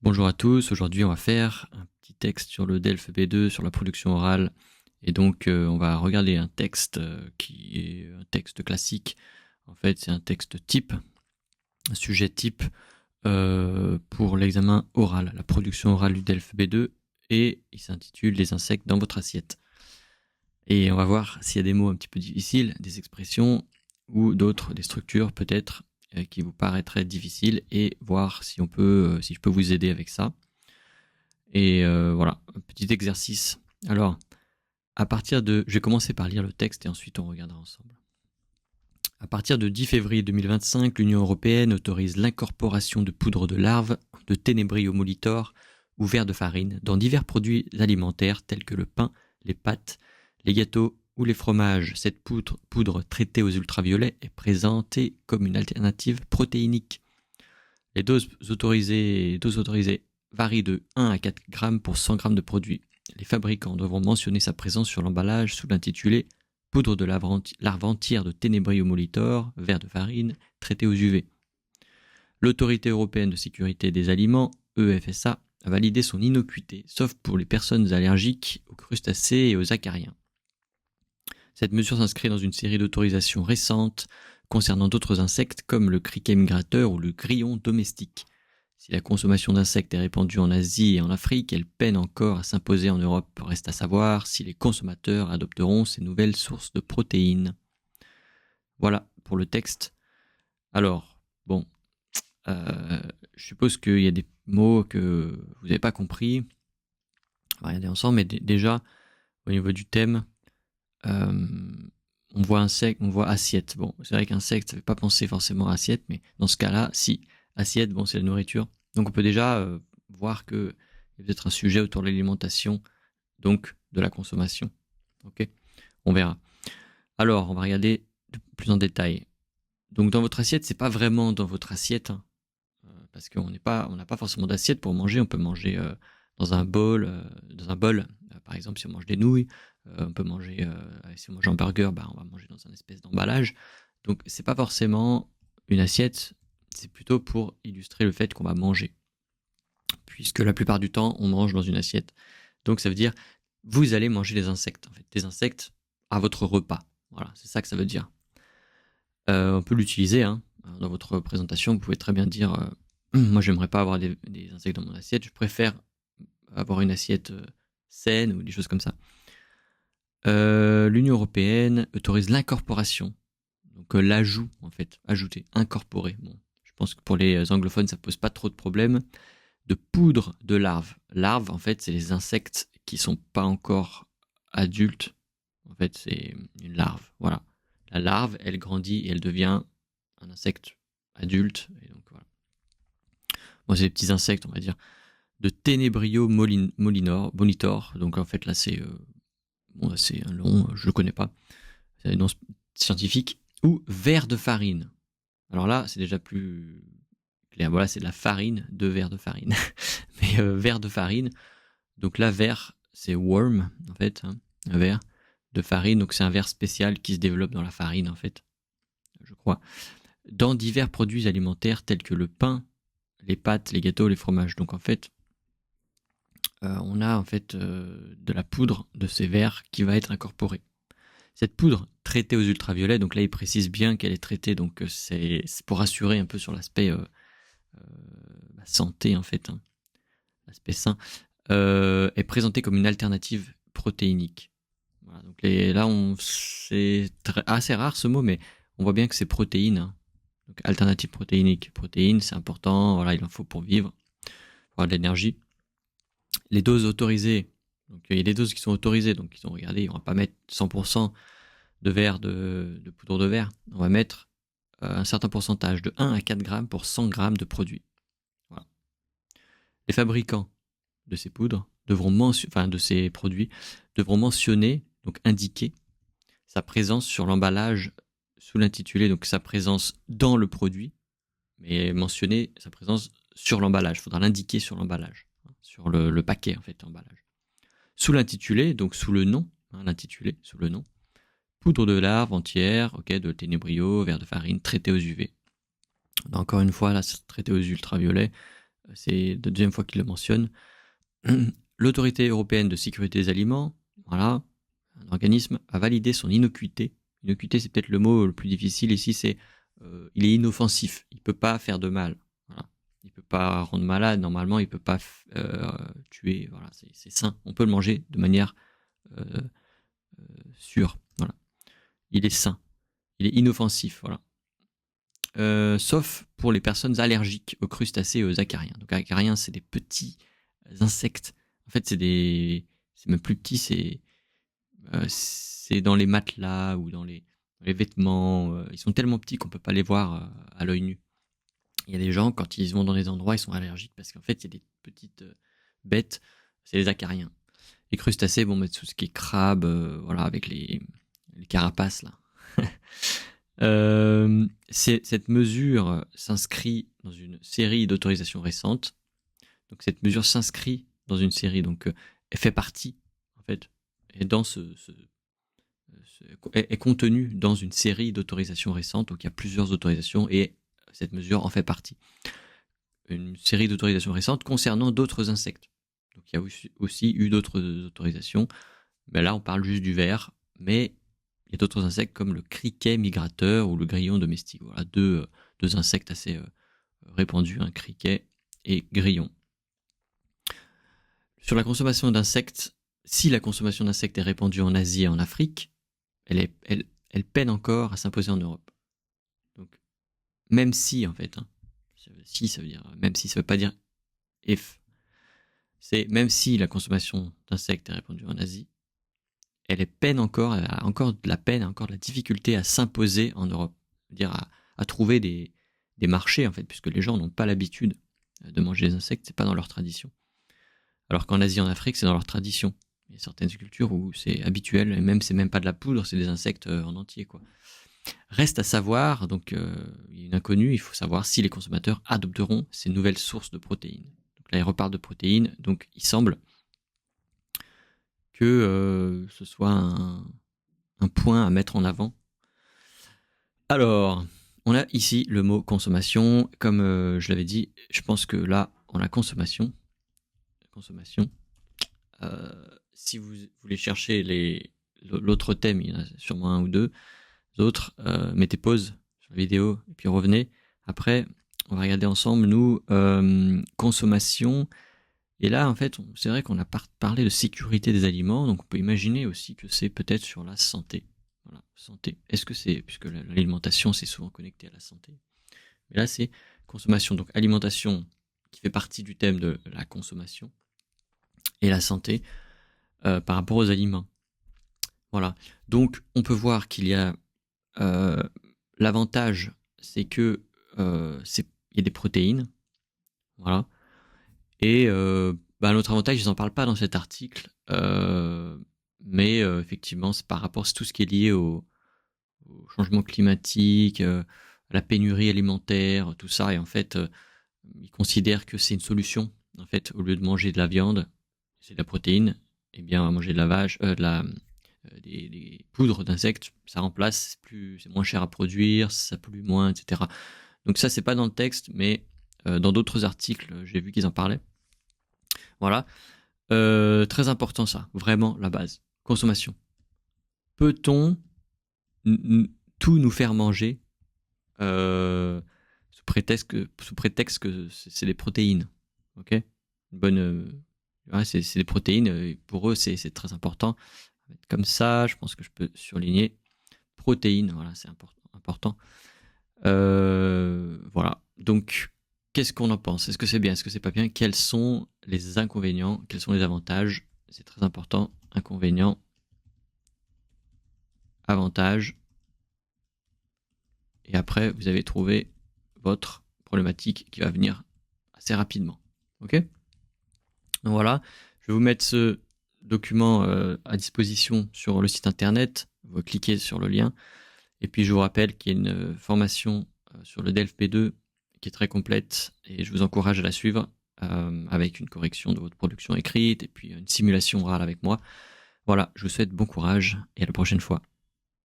Bonjour à tous, aujourd'hui on va faire un petit texte sur le DELF B2, sur la production orale. Et donc on va regarder un texte qui est un texte classique. En fait c'est un texte type, un sujet type pour l'examen oral, la production orale du DELF B2. Et il s'intitule Les insectes dans votre assiette. Et on va voir s'il y a des mots un petit peu difficiles, des expressions ou d'autres, des structures peut-être qui vous paraîtraient difficiles, et voir si si je peux vous aider avec ça. Et voilà, un petit exercice. Alors, je vais commencer par lire le texte et ensuite on regardera ensemble. À partir de 10 février 2025, l'Union européenne autorise l'incorporation de poudre de larves de Ténébrio molitor ou verre de farine dans divers produits alimentaires tels que le pain, les pâtes, les gâteaux ou les fromages. Cette poudre traitée aux ultraviolets est présentée comme une alternative protéinique. Les doses autorisées varient de 1 à 4 grammes pour 100 grammes de produit. Les fabricants devront mentionner sa présence sur l'emballage sous l'intitulé « Poudre de larve entière de Ténébrio molitor, verre de farine, traité aux UV ». L'Autorité européenne de sécurité des aliments, EFSA, a validé son innocuité, sauf pour les personnes allergiques aux crustacés et aux acariens. Cette mesure s'inscrit dans une série d'autorisations récentes concernant d'autres insectes comme le criquet migrateur ou le grillon domestique. Si la consommation d'insectes est répandue en Asie et en Afrique, elle peine encore à s'imposer en Europe. Reste à savoir si les consommateurs adopteront ces nouvelles sources de protéines. Voilà pour le texte. Alors, bon, je suppose qu'il y a des mots que vous n'avez pas compris. On va regarder ensemble, mais déjà, au niveau du thème, on voit insecte, on voit assiette. Bon, c'est vrai qu'insecte, ça ne fait pas penser forcément à assiette, mais dans ce cas-là, si, assiette, bon, c'est la nourriture. Donc on peut déjà voir qu'il y a peut-être un sujet autour de l'alimentation, donc de la consommation. Ok, on verra. Alors, on va regarder plus en détail. Donc dans votre assiette, c'est pas vraiment dans votre assiette, hein, parce qu'on n'a pas forcément d'assiette pour manger. On peut manger dans un bol, par exemple si on mange des nouilles, on peut manger, si on mange un burger, on va manger dans un espèce d'emballage. Donc c'est pas forcément une assiette, c'est plutôt pour illustrer le fait qu'on va manger, puisque la plupart du temps on mange dans une assiette. Donc ça veut dire vous allez manger des insectes, en fait, des insectes à votre repas. Voilà, c'est ça que ça veut dire. On peut l'utiliser, hein. Dans votre présentation, vous pouvez très bien dire moi j'aimerais pas avoir des insectes dans mon assiette, je préfère avoir une assiette saine ou des choses comme ça. L'Union européenne autorise l'incorporation, donc l'ajout en fait, ajouter, incorporer. Bon, je pense que pour les anglophones ça pose pas trop de problèmes. De poudre de larves. Larves, en fait, c'est les insectes qui sont pas encore adultes. En fait, c'est une larve. Voilà. La larve, elle grandit et elle devient un insecte adulte. Et donc voilà. Bon, c'est des petits insectes, on va dire. De Ténébrio molitor. Donc en fait là c'est un long, je le connais pas. C'est un nom scientifique. Ou verre de farine. Alors là c'est déjà plus clair. Voilà, c'est de la farine, 2 verres de farine. Mais verre de farine. Donc là verre c'est worm en fait, hein, un verre de farine. Donc c'est un verre spécial qui se développe dans la farine en fait, je crois. Dans divers produits alimentaires tels que le pain, les pâtes, les gâteaux, les fromages. Donc en fait on a en fait de la poudre de ces verres qui va être incorporée. Cette poudre traitée aux ultraviolets, donc là il précise bien qu'elle est traitée, donc c'est pour rassurer un peu sur l'aspect santé en fait, hein, l'aspect sain, est présentée comme une alternative protéinique. Voilà, donc là c'est assez rare ce mot, mais on voit bien que c'est protéine, hein. Donc alternative protéinique. Protéines, c'est important, voilà, il en faut pour vivre, pour avoir de l'énergie. Les doses autorisées, donc il y a des doses qui sont autorisées, donc ils ont regardé, on va pas mettre 100% de verre de poudre de verre, on va mettre un certain pourcentage de 1 à 4 grammes pour 100 grammes de produit. Voilà. Les fabricants de ces poudres de ces produits devront mentionner, donc indiquer sa présence sur l'emballage sous l'intitulé, donc sa présence dans le produit, mais mentionner sa présence sur l'emballage. Il faudra l'indiquer sur l'emballage, sur le paquet en fait, l'emballage. Sous l'intitulé, donc sous le nom, hein, l'intitulé, sous le nom, poudre de larve entière, ok, de ténébrio, verre de farine, traité aux UV. Encore une fois, là, c'est traité aux ultraviolets. C'est la deuxième fois qu'il le mentionne. L'Autorité européenne de sécurité des aliments, voilà, un organisme, a validé son innocuité. Innocuité, c'est peut-être le mot le plus difficile ici, c'est il est inoffensif, il ne peut pas faire de mal. Voilà. Il ne peut pas rendre malade, normalement, il ne peut pas tuer. Voilà, c'est sain. On peut le manger de manière sûre. Voilà. Il est sain, il est inoffensif. Voilà. Sauf pour les personnes allergiques aux crustacés et aux acariens. Donc acariens, c'est des petits insectes. En fait, c'est même plus petit, c'est dans les matelas ou dans les vêtements. Ils sont tellement petits qu'on peut pas les voir à l'œil nu. Il y a des gens, quand ils vont dans des endroits, ils sont allergiques parce qu'en fait, il y a des petites bêtes, c'est les acariens. Les crustacés, bon, mettre tout ce qui est crabe, voilà, avec les carapaces là. Cette mesure s'inscrit dans une série d'autorisations récentes. Donc cette mesure s'inscrit dans une série, donc elle fait partie en fait, et dans est contenue dans une série d'autorisations récentes. Donc il y a plusieurs autorisations et cette mesure en fait partie. Une série d'autorisations récentes concernant d'autres insectes. Donc il y a aussi eu d'autres autorisations. Mais là on parle juste du ver, mais il y a d'autres insectes comme le criquet migrateur ou le grillon domestique. Voilà deux insectes assez répandus, un criquet et grillon. Sur la consommation d'insectes, si la consommation d'insectes est répandue en Asie et en Afrique, elle peine encore à s'imposer en Europe. Donc, même si, en fait, si ça veut dire, même si ça veut pas dire if, c'est même si la consommation d'insectes est répandue en Asie, elle a encore de la peine, encore de la difficulté à s'imposer en Europe. C'est-à-dire à trouver des marchés, en fait, puisque les gens n'ont pas l'habitude de manger des insectes, c'est pas dans leur tradition. Alors qu'en Asie et en Afrique, c'est dans leur tradition. Il y a certaines cultures où c'est habituel, et même c'est même pas de la poudre, c'est des insectes en entier, quoi. Reste à savoir, donc il y a une inconnue, il faut savoir si les consommateurs adopteront ces nouvelles sources de protéines. Donc là, il reparle de protéines, donc il semble que ce soit un point à mettre en avant. Alors, on a ici le mot consommation. Comme je l'avais dit, je pense que là, on a consommation. Si vous voulez chercher l'autre thème, il y en a sûrement un ou deux autres, mettez pause sur la vidéo et puis revenez. Après, on va regarder ensemble, nous, consommation. Et là, en fait, c'est vrai qu'on a parlé de sécurité des aliments, donc on peut imaginer aussi que c'est peut-être sur la santé. Voilà, santé. Est-ce que c'est, puisque l'alimentation, c'est souvent connecté à la santé. Mais là, c'est consommation. Donc, alimentation qui fait partie du thème de la consommation et la santé par rapport aux aliments. Voilà. Donc, on peut voir qu'il y a l'avantage, c'est que il y a des protéines. Voilà. Et l'autre avantage, ils n'en parlent pas dans cet article, mais effectivement, c'est par rapport à tout ce qui est lié au changement climatique, à la pénurie alimentaire, tout ça. Et en fait, ils considèrent que c'est une solution. En fait, au lieu de manger de la viande, c'est de la protéine, et bien on va manger de la vache, des poudres d'insectes, ça remplace, c'est moins cher à produire, ça pollue moins, etc. Donc ça, c'est pas dans le texte, mais dans d'autres articles, j'ai vu qu'ils en parlaient. Voilà. Très important ça, vraiment la base. Consommation. Peut-on tout nous faire manger sous prétexte que c'est des protéines? Ok. Une bonne. C'est des protéines. Pour eux, c'est très important. Comme ça, je pense que je peux surligner protéines. Voilà, c'est important. Voilà. Donc, qu'est-ce qu'on en pense? Est-ce que c'est bien? Est-ce que c'est pas bien? Quels sont les inconvénients? Quels sont les avantages? C'est très important. Inconvénients, avantages. Et après, vous avez trouvé votre problématique qui va venir assez rapidement. Ok? Donc voilà. Je vais vous mettre ce document à disposition sur le site internet. Vous cliquez sur le lien. Et puis, je vous rappelle qu'il y a une formation sur le DELF B2 qui est très complète et je vous encourage à la suivre avec une correction de votre production écrite et puis une simulation orale avec moi. Voilà, je vous souhaite bon courage et à la prochaine fois.